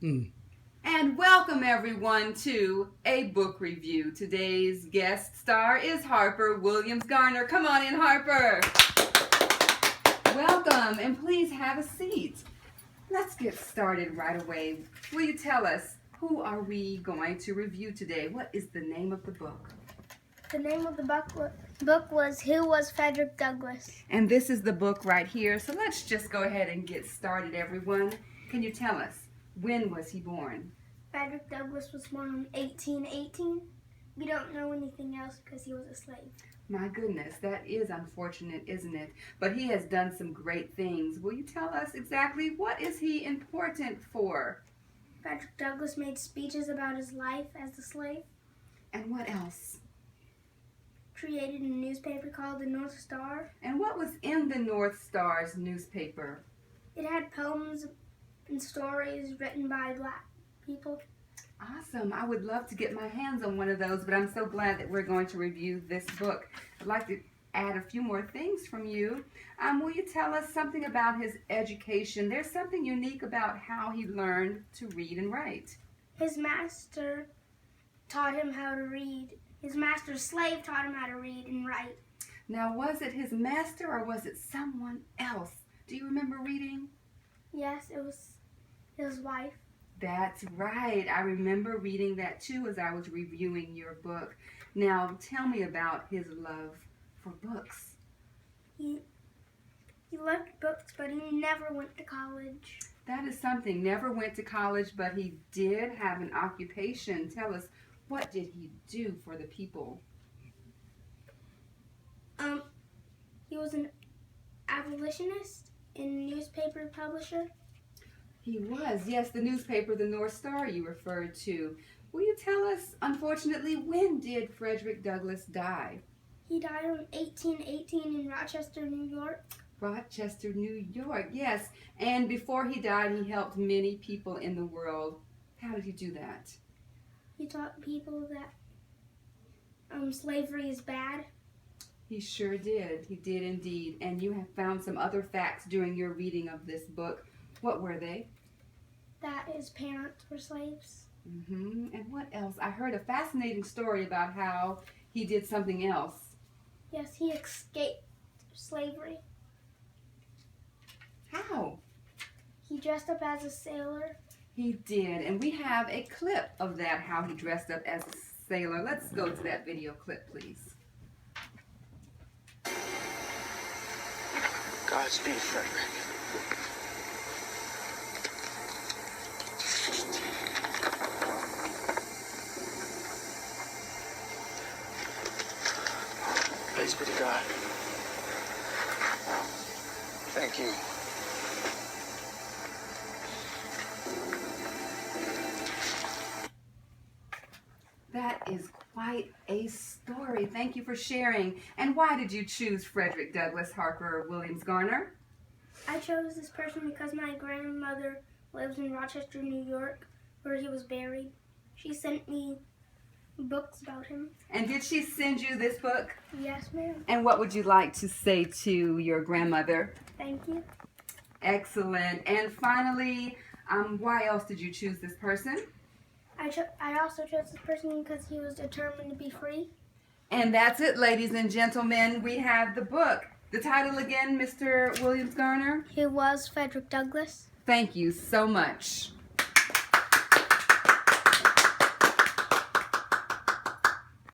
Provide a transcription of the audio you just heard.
And welcome everyone to a book review. Today's guest star is Harper Williams Garner. Come on in, Harper. Welcome, and please have a seat. Let's get started right away. Will you tell us, who are we going to review today? What is the name of the book? The name of the book was Who Was Frederick Douglass? And this is the book right here. So let's just go ahead and get started, everyone. Can you tell us, when was he born? Frederick Douglass was born in 1818. We don't know anything else because he was a slave. My goodness, that is unfortunate, isn't it? But he has done some great things. Will you tell us exactly what is he important for? Frederick Douglass made speeches about his life as a slave. And what else? Created a newspaper called the North Star. And what was in the North Star's newspaper? It had poems and stories written by black people. Awesome. I would love to get my hands on one of those, but I'm so glad that we're going to review this book. I'd like to add a few more things from you. Will you tell us something about his education? There's something unique about how he learned to read and write. His master taught him how to read. His master's slave taught him how to read and write. Now, was it his master or was it someone else? Do you remember reading? Yes, it was his wife. That's right. I remember reading that too as I was reviewing your book. Now, tell me about his love for books. He loved books, but he never went to college. That is something. Never went to college, but he did have an occupation. Tell us, what did he do for the people? He was an abolitionist and newspaper publisher. He was, yes, the newspaper, the North Star you referred to. Will you tell us, unfortunately, when did Frederick Douglass die? He died in 1818 in Rochester, New York. Rochester, New York, yes. And before he died, he helped many people in the world. How did he do that? He taught people that slavery is bad. He sure did. He did indeed. And you have found some other facts during your reading of this book. What were they? That his parents were slaves. And what else? I heard a fascinating story about how he did something else. Yes, he escaped slavery. How? He dressed up as a sailor. He did. And we have a clip of that, how he dressed up as a sailor. Let's go to that video clip, please. Godspeed, Frederick. Praise be to God. Thank you. That is quite a story. Thank you for sharing. And why did you choose Frederick Douglass, Harper Williams Garner? I chose this person because my grandmother lives in Rochester, New York, where he was buried. She sent me books about him. And did she send you this book? Yes, ma'am. And what would you like to say to your grandmother? Thank you. Excellent. And finally, why else did you choose this person? I also chose this person because he was determined to be free. And that's it, ladies and gentlemen. We have the book. The title again, Mr. Williams Garner? Who was Frederick Douglass? Thank you so much.